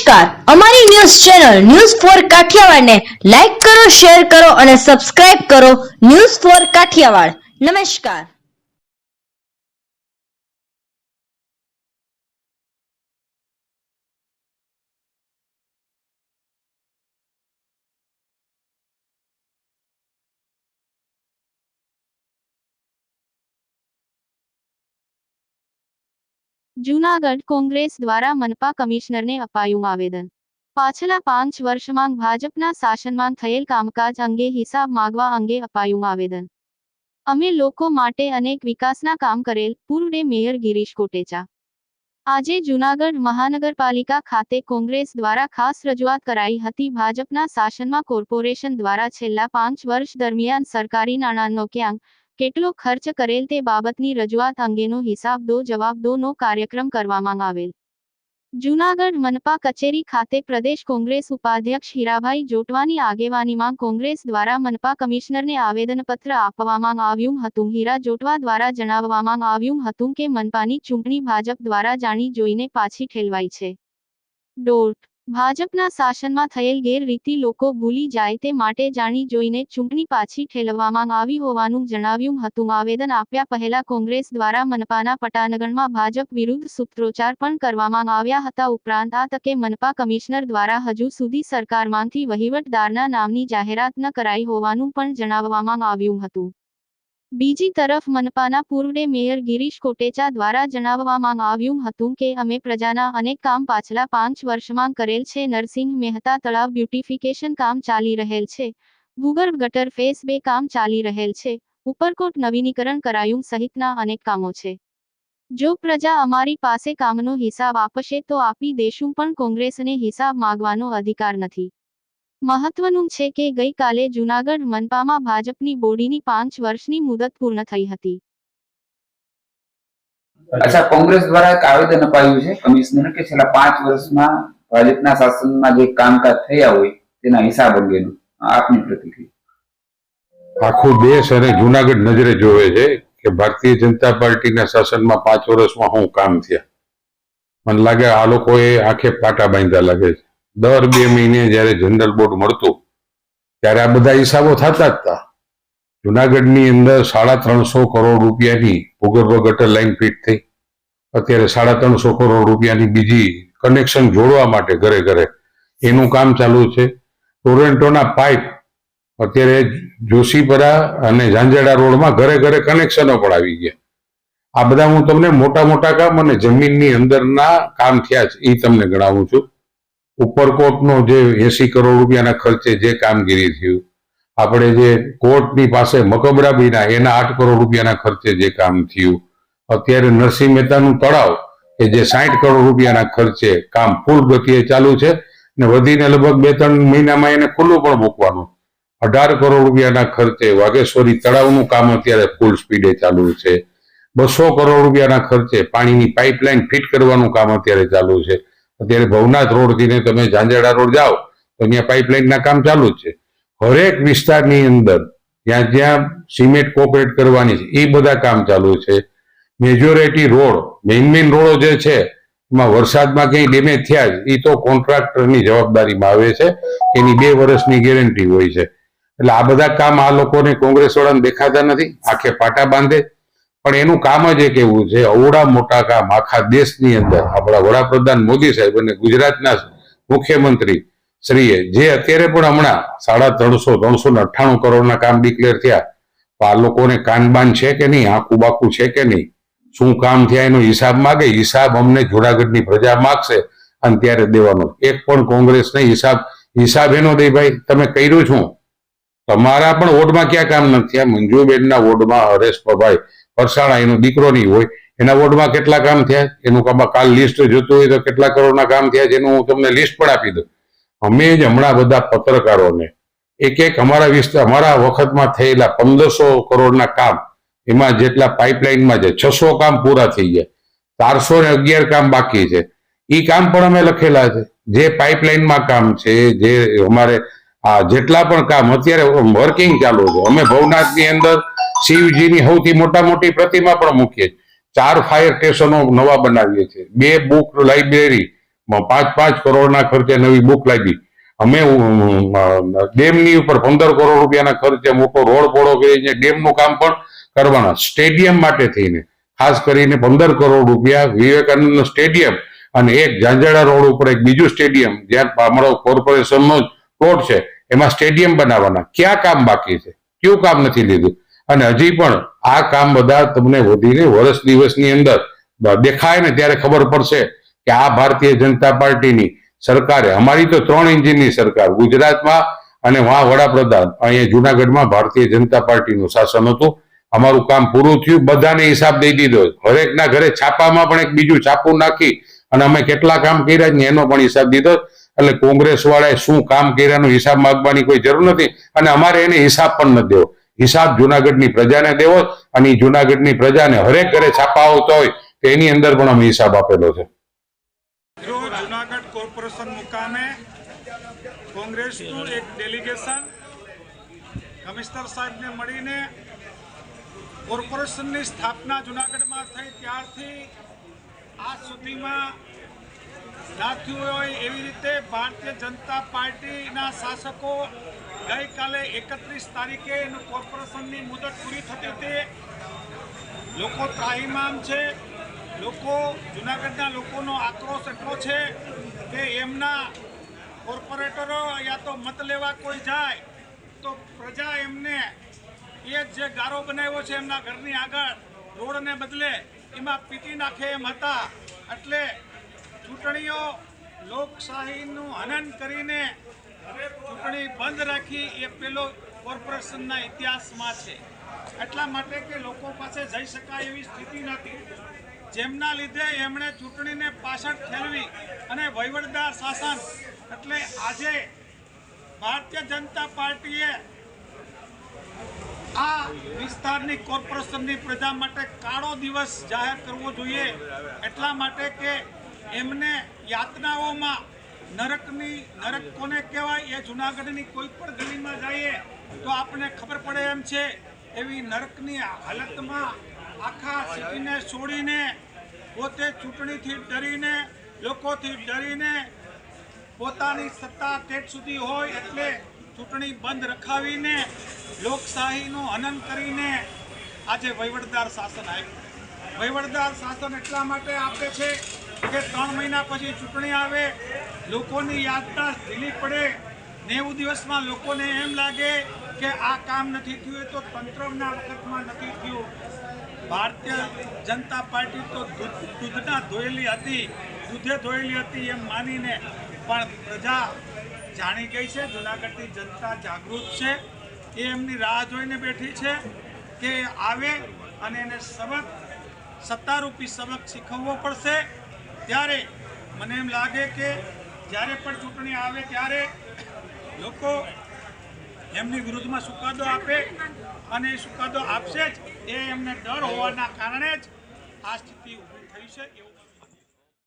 નમસ્કાર, અમારી news channel news for Kathiawad ને લાઈક કરો, શેર કરો અને સબસ્ક્રાઇબ કરો. News for Kathiawad. નમસ્કાર. જૂનાગઢ કોંગ્રેસ દ્વારા મનપા કમિશનરને અપાયું આવેદન. પાછલા 5 વર્ષમાં ભાજપના શાસનમાં થયેલ કામકાજ અંગે હિસાબ માંગવા અંગે અપાયું આવેદન. અમે લોકો માટે અનેક વિકાસના કામ કરેલ પૂર્વ મેયર ગિરીશ કોટેચા. આજે જૂનાગઢ મહાનગરપાલિકા ખાતે કોંગ્રેસ દ્વારા ખાસ રજૂઆત કરાઈ હતી. ભાજપના શાસનમાં કોર્પોરેશન દ્વારા છેલ્લા 5 વર્ષ દરમિયાન સરકારી નાણાંનો ક્યાં કેટલો ખર્ચ કરેલ તે બાબતની રજૂઆત અંગેનો હિસાબ દો જવાબ દો નો કાર્યક્રમ કરવામાં આવેલ. જૂનાગઢ મનપા કચેરી ખાતે પ્રદેશ કોંગ્રેસ ઉપાધ્યક્ષ હીરાભાઈ જોટવાની આગેવાનીમાં કોંગ્રેસ દ્વારા મનપા કમિશનરને આવેદનપત્ર આપવામાં આવ્યું હતું. હીરા જોટવા દ્વારા જણાવવામાં આવ્યું હતું કે મનપાની ચૂંટણી ભાજપ દ્વારા જાણી જોઈને પાછી ઠેલવાઈ છે. ભાજપના શાસનમાં થયેલ ગેરરીતિ લોકો ભૂલી જાય તે માટે જાણી જોઈને ચૂંટણી પાછી ઠેલવવામાં આવી હોવાનું જણાવ્યું હતું. આવેદન આપ્યા પહેલા કોંગ્રેસ દ્વારા મનપાના પટાનગરમાં ભાજપ વિરુદ્ધ સૂત્રોચ્ચાર પણ કરવામાં આવ્યા હતા. ઉપરાંત આ તકે મનપા કમિશનર દ્વારા હજુ સુધી સરકારમાંથી વહીવટદારના નામની જાહેરાત ન કરાઈ હોવાનું પણ જણાવવામાં આવ્યું હતું. બીજી તરફ મનપાના પૂર્વ મેયર ગિરીશ કોટેચા દ્વારા જણાવવામાં આવ્યું હતું કે અમે પ્રજાના અનેક કામ પાછલા 5 વર્ષમાં કરેલ છે. નરસિંહ મહેતા તળાવ બ્યુટિફિકેશન કામ ચાલી રહેલ છે. ભૂગર્ભ ગટર ફેસ 2 કામ ચાલી રહેલ છે. ઉપરકોટ નવીનીકરણ કરાયું સહિતના અનેક કામો છે. જો પ્રજા અમારી પાસે કામનો હિસાબ આપશે તો આપી દેશું, પણ કોંગ્રેસને હિસાબ માંગવાનો અધિકાર નથી. મહત્વનું છે કે ગઈકાલે જૂનાગઢ મનપામાં ભાજપની બોડીની 5 વર્ષની મુદત પૂર્ણ થઈ હતી. અચ્છા, કોંગ્રેસ દ્વારા એક આવેદન અપાયું છે કમિશનર કે છેલ્લા 5 વર્ષમાં ભાજપના શાસનમાં જે કામકાજ થયા હોય તેના હિસાબ અંગેનું આપની પ્રતિક્રિયા. આખું દેશ અને જૂનાગઢ નજરે જોવે છે કે ભારતીય જનતા પાર્ટીના શાસનમાં 5 વર્ષમાં શું કામ થયા. મને લાગે આ લોકોએ આંખે પાટા બાંધ્યા લાગે છે. દર 2 મહિને જયારે જનરલ બોર્ડ મળતું ત્યારે આ બધા હિસાબો થતા જ હતા. જુનાગઢની અંદર 350 કરોડ રૂપિયાની ભૂગર્ભ ગટર લાઈન ફિટ થઈ. અત્યારે 350 કરોડ રૂપિયાની બીજી કનેક્શન જોડવા માટે ઘરે ઘરે એનું કામ ચાલુ છે. ટોરેન્ટોના પાઇપ અત્યારે જોશીપરા અને ઝાંઝડા રોડમાં ઘરે ઘરે કનેક્શનો પણ આવી ગયા. આ બધા હું તમને મોટા મોટા કામ અને જમીનની અંદરના કામ થયા છે એ તમને ગણાવું છું. ઉપરકોટનો જે 80 કરોડ રૂપિયાના ખર્ચે જે કામગીરી થયું, આપણે જે કોર્ટની પાસે મકબરા બન્યા એના 8 કરોડ રૂપિયાના ખર્ચે જે કામ થયું, અત્યારે નરસિંહ મહેતાનું તળાવ કે જે 60 કરોડ રૂપિયાના ખર્ચે કામ ફૂલ ગતિએ ચાલુ છે ને વધીને લગભગ 2-3 મહિનામાં એને ખુલ્લું પણ મૂકવાનું. 18 કરોડ રૂપિયાના ખર્ચે વાઘેશ્વરી તળાવનું કામ અત્યારે ફૂલ સ્પીડે ચાલુ છે. 200 કરોડ રૂપિયાના ખર્ચે પાણીની પાઇપલાઇન ફિટ કરવાનું કામ અત્યારે ચાલુ છે. અત્યારે ભવનાથ રોડ થી તમે ઝાંઝડા રોડ જાઓ તો અહીંયા પાઇપલાઇનના કામ ચાલુ જ છે. હરેક વિસ્તારની અંદર જ્યાં જ્યાં સિમેન્ટ કોન્ક્રીટ કરવાની છે એ બધા કામ ચાલુ છે. મેજોરિટી રોડ મેઇન રોડો જે છે એમાં વરસાદમાં કંઈ ડેમેજ થયા છે એ તો કોન્ટ્રાક્ટરની જવાબદારીમાં આવે છે. એની 2 વર્ષની ગેરંટી હોય છે. એટલે આ બધા કામ આ લોકોને કોંગ્રેસ વાળાને દેખાતા નથી, આંખે પાટા બાંધે. પણ એનું કામ જ એક એવું છે, અવડા મોટા કામ આખા દેશની અંદર આપણા વડાપ્રધાન મોદી સાહેબ અને ગુજરાતના મુખ્યમંત્રી શ્રીએ જે અત્યારે પણ હમણાં 398 કરોડના કામ ડિક્લેર થયા, તો આ લોકોને કાનબાન છે કે નહીં, આંખું બાકું છે કે નહીં, શું કામ થયા એનો હિસાબ માગે. હિસાબ અમને જૂનાગઢની પ્રજા માગશે અને ત્યારે દેવાનો. એક પણ કોંગ્રેસ નહીં હિસાબ એનો દે ભાઈ તમે કર્યું છું. તમારા પણ વોર્ડમાં ક્યાં કામ નથી થયા. મંજુબેનના વોર્ડમાં હરેશભાઈ પરસાણા એનો દીકરો નહીં હોય એના વોર્ડમાં કેટલા કામ થયા એનું કાલ લિસ્ટ જોતું હોય તો કેટલા કરોડના કામ થયા જેનું હું તમને લિસ્ટ પણ આપી દઉં. અમે જ હમણાં બધા પત્રકારોને એક અમારા વખતમાં થયેલા 1500 કરોડના કામ, એમાં જેટલા પાઇપલાઇનમાં છે 600 કામ પૂરા થઈ ગયા, 411 કામ બાકી છે. એ કામ પણ અમે લખેલા છે. જે પાઇપલાઇનમાં કામ છે, જે અમારે જેટલા પણ કામ અત્યારે વર્કિંગ ચાલુ છે. અમે ભવનાથની અંદર શિવજીની સૌથી મોટી પ્રતિમા પણ મૂકીએ. 4 ફાયર સ્ટેશનો નવા બનાવીએ છીએ, 2 બુક લાઇબ્રેરી 5 કરોડના ખર્ચે નવી બુક લાગી. અમે ડેમની ઉપર 15 કરોડ રૂપિયાના ખર્ચે મોટો રોડ પોળો કરીને ડેમનું કામ પણ કરવાના. સ્ટેડિયમ માટે થઈને ખાસ કરીને 15 કરોડ રૂપિયા વિવેકાનંદ સ્ટેડિયમ અને એક ઝાંઝડા રોડ ઉપર એક બીજું સ્ટેડિયમ જ્યાં અમારો કોર્પોરેશનનો જ પ્લોટ છે એમાં સ્ટેડિયમ બનાવવાના. ક્યાં કામ બાકી છે? કયું કામ નથી લીધું? અને હજી પણ આ કામ બધા તમને વધીને વર્ષ દિવસની અંદર દેખાય ને ત્યારે ખબર પડશે કે આ ભારતીય જનતા પાર્ટીની સરકારે, અમારી તો 3 એન્જિનની સરકાર ગુજરાતમાં અને વડાપ્રધાન, અહીંયા જુનાગઢમાં ભારતીય જનતા પાર્ટીનું શાસન હતું. અમારું કામ પૂરું થયું, બધાને હિસાબ દઈ દીધો. હરેકના ઘરે છાપામાં પણ એક બીજું છાપું નાખી અને અમે કેટલા કામ કર્યા ને એનો પણ હિસાબ દીધો. એટલે કોંગ્રેસ વાળાએ શું કામ કર્યાનો હિસાબ માંગવાની કોઈ જરૂર નથી અને અમારે એને હિસાબ પણ નથી દેવો. હિસાબ જુનાગઢની પ્રજાને દેવો અને જુનાગઢની પ્રજાને હરેક ઘરે છાપા આવતા હોય તો એની અંદર પણ અમે હિસાબ આપેલો છે. જુનાગઢ કોર્પોરેશન મુકામે કોંગ્રેસનું એક ડેલિગેશન કમિશનર સાહેબને મળીને કોર્પોરેશનની સ્થાપના જુનાગઢમાં થઈ ત્યારથી આજ સુધીમાં ના થયું હોય એવી રીતે ભારતીય જનતા પાર્ટીના શાસકો ગઈકાલે 31 તારીખે એનું કોર્પોરેશનની મુદત પૂરી થતી તે લોકો ત્રાહિમામ છે. જુનાગઢના લોકોનો આક્રોશ એટલો છે કે એમના કોર્પોરેટરો યા તો મત લેવા કોઈ જાય તો પ્રજા એમને એ જે ગારો બનાવ્યો છે એમના ઘરની આગળ રોડને બદલે એમાં પીટી નાખે એમ હતા. એટલે ચૂંટણીઓ લોકશાહીનું હનન કરીને ચૂંટણી બંધ રાખી એ પેલો કોર્પોરેશનના ઇતિહાસમાં છે. એટલા માટે કે લોકો પાસે જઈ શકાય એવી સ્થિતિ નથી, જેમના લીધે એમણે ચૂંટણીને પાછળ ઠેલવી અને વહીવટદાર શાસન. એટલે આજે ભારતીય જનતા પાર્ટીએ આ વિસ્તારની કોર્પોરેશનની પ્રજા માટે કાળો દિવસ જાહેર કરવો જોઈએ. એટલા માટે કે એમને યાતનાઓમાં નરક કોને કહેવાય એ જુનાગઢની કોઈ પણ ગલીમાં જઈએ તો આપણને ખબર પડે એમ છે. એવી નરકની હાલતમાં આખા સિટીને છોડીને પોતે ચૂંટણીથી ડરીને, લોકોથી ડરીને પોતાની સત્તા ટેટ સુધી હોય એટલે ચૂંટણી બંધ રખાવીને લોકશાહીનું હનન કરીને આજે વહીવટદાર શાસન આપ્યું. વહીવટદાર શાસન એટલા માટે આપે છે કે 3 મહિના પછી ચૂંટણી આવે, લોકોની યાદદાસ્ત ઢીલી પડે. 90 દિવસમાં લોકોને એમ લાગે કે આ કામ નથી થયું તો તંત્રના વખતમાં નથી થયું. ભારતીય જનતા પાર્ટી તો દૂધે ધોયેલી હતી એમ માનીને પણ પ્રજા જાણી ગઈ છે. જુનાગઢની જનતા જાગૃત છે, એ એમની રાહ જોઈને બેઠી છે કે આવે અને એને સત્તારૂપી સબક શીખવવો પડશે. ત્યારે મને એમ લાગે કે જ્યારે પણ ચૂંટણી આવે ત્યારે લોકો એમની વિરુદ્ધમાં ચુકાદો આપે અને એ ચુકાદો આપશે જ, એ એમને ડર હોવાના કારણે જ આ સ્થિતિ ઊભી થઈ છે એવું